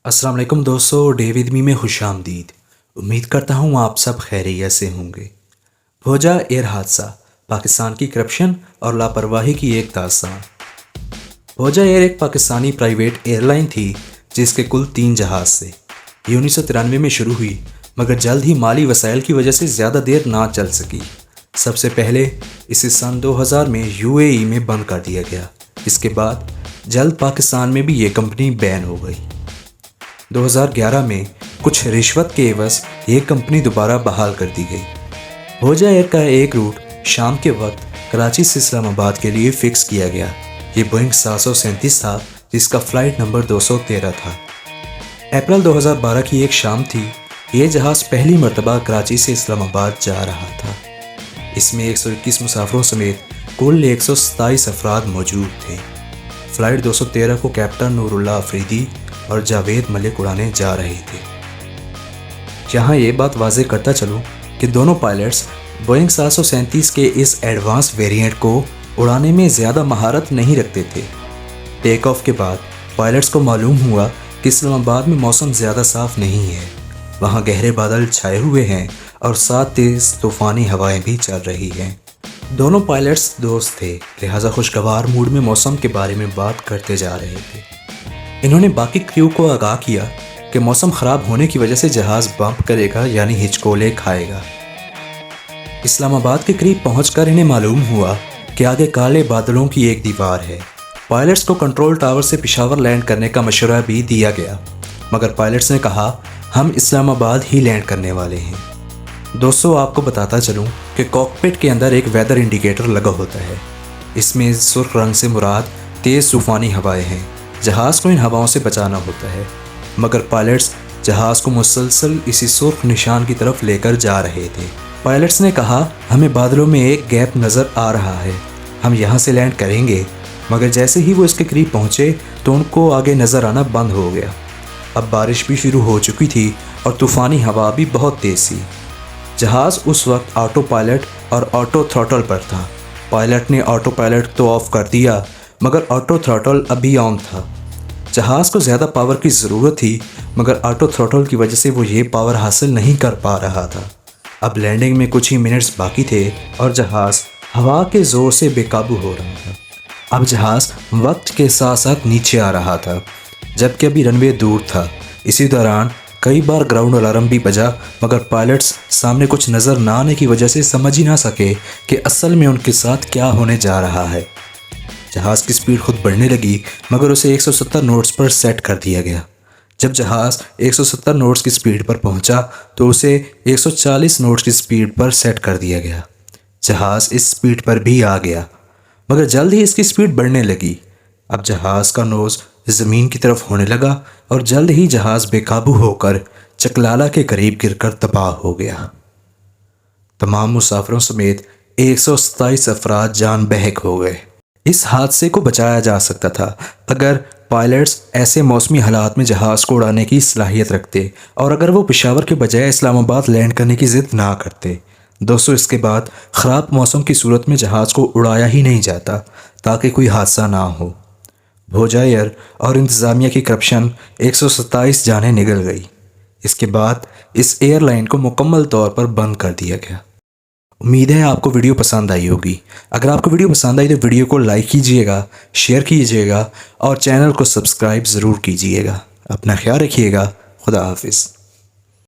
अस्सलाम वालेकुम दोस्तों, डे विद मी में खुश आमदीद। उम्मीद करता हूँ आप सब खैरियत से होंगे। भोजा एयर हादसा, पाकिस्तान की करप्शन और लापरवाही की एक दास्तान। भोजा एयर एक पाकिस्तानी प्राइवेट एयरलाइन थी जिसके कुल 3 जहाज़ थे। ये 1993 में शुरू हुई मगर जल्द ही माली वसाइल की वजह से ज़्यादा देर ना चल सकी। सबसे पहले इसे सन 2000 में यूएई में बंद कर दिया गया। इसके बाद जल्द पाकिस्तान में भी ये कंपनी बैन हो गई। 2011 में कुछ रिश्वत के एवज ये कंपनी दोबारा बहाल कर दी गई। भोजा एयर का एक रूट शाम के वक्त कराची से इस्लामाबाद के लिए फिक्स किया गया। ये बोइंग 737 था जिसका फ़्लाइट नंबर 213 था। अप्रैल 2012 की एक शाम थी। ये जहाज़ पहली मरतबा कराची से इस्लामाबाद जा रहा था। इसमें 121 मुसाफिरों समेत कुल 127 अफराद मौजूद थे। फ़्लाइट 213 को कैप्टन नूरुल्लाह अफरीदी और जावेद मलिक उड़ाने जा रहे थे। यहाँ ये बात वाज़ेह करता चलूँ कि दोनों पायलट्स बोइंग 737 के इस एडवांस वेरिएंट को उड़ाने में ज़्यादा महारत नहीं रखते थे। टेक ऑफ के बाद पायलट्स को मालूम हुआ कि इस्लामाबाद में मौसम ज़्यादा साफ़ नहीं है। वहाँ गहरे बादल छाए हुए हैं और साथ तेज़ तूफ़ानी हवाएं भी चल रही हैं। दोनों पायलट्स दोस्त थे, लिहाजा खुशगवार मूड में मौसम के बारे में बात करते जा रहे थे। इन्होंने बाकी क्रू को आगाह किया कि मौसम ख़राब होने की वजह से जहाज़ बम्प करेगा यानी हिचकोले खाएगा। इस्लामाबाद के करीब पहुंचकर इन्हें मालूम हुआ कि आगे काले बादलों की एक दीवार है। पायलट्स को कंट्रोल टावर से पेशावर लैंड करने का मशवरा भी दिया गया मगर पायलट्स ने कहा हम इस्लामाबाद ही लैंड करने वाले हैं। दोस्तों, आपको बताता चलूँ कि कॉकपिट के अंदर एक वेदर इंडिकेटर लगा होता है। इसमें सुर्ख रंग से मुराद तेज़ तूफ़ानी हवाएं हैं। जहाज़ को इन हवाओं से बचाना होता है मगर पायलट्स जहाज़ को मुसलसल इसी सुर्ख निशान की तरफ लेकर जा रहे थे। पायलट्स ने कहा हमें बादलों में एक गैप नज़र आ रहा है, हम यहाँ से लैंड करेंगे। मगर जैसे ही वो इसके करीब पहुँचे तो उनको आगे नज़र आना बंद हो गया। अब बारिश भी शुरू हो चुकी थी और तूफ़ानी हवा भी बहुत तेज़ थी। जहाज़ उस वक्त ऑटो पायलट और ऑटो थ्रॉटल पर था। पायलट ने ऑटो पायलट तो ऑफ कर दिया मगर ऑटो थ्रॉटल अभी ऑन था। जहाज़ को ज़्यादा पावर की ज़रूरत थी मगर ऑटो थ्रॉटल की वजह से वो ये पावर हासिल नहीं कर पा रहा था। अब लैंडिंग में कुछ ही मिनट्स बाकी थे और जहाज़ हवा के ज़ोर से बेकाबू हो रहा था। अब जहाज़ वक्त के साथ साथ नीचे आ रहा था जबकि अभी रनवे दूर था। इसी दौरान कई बार ग्राउंड अलार्म भी बजा मगर पायलट्स सामने कुछ नज़र ना आने की वजह से समझ ही ना सके कि असल में उनके साथ क्या होने जा रहा है। जहाज़ की स्पीड खुद बढ़ने लगी मगर उसे 170 नॉट्स पर सेट कर दिया गया। जब जहाज़ 170 नॉट्स की स्पीड पर पहुंचा तो उसे 140 नॉट्स की स्पीड पर सेट कर दिया गया। जहाज़ इस स्पीड पर भी आ गया मगर जल्द ही इसकी स्पीड बढ़ने लगी। अब जहाज़ का नोज़ ज़मीन की तरफ होने लगा और जल्द ही जहाज़ बेकाबू होकर चकलाला के करीब गिरकर तबाह हो गया। तमाम मुसाफिरों समेत 127 अफराद जान बहक हो गए। इस हादसे को बचाया जा सकता था अगर पायलट्स ऐसे मौसमी हालात में जहाज़ को उड़ाने की सलाहियत रखते और अगर वो पेशावर के बजाय इस्लामाबाद लैंड करने की ज़िद ना करते। दोस्तों, इसके बाद ख़राब मौसम की सूरत में जहाज़ को उड़ाया ही नहीं जाता ताकि कोई हादसा ना हो। भोजा एयर और इंतज़ामिया की करप्शन 127 जानें निगल गई। इसके बाद इस एयरलाइन को मुकम्मल तौर पर बंद कर दिया गया। उम्मीद है आपको वीडियो पसंद आई होगी। अगर आपको वीडियो पसंद आई तो वीडियो को लाइक कीजिएगा, शेयर कीजिएगा और चैनल को सब्सक्राइब ज़रूर कीजिएगा। अपना ख्याल रखिएगा। खुदा हाफिज़।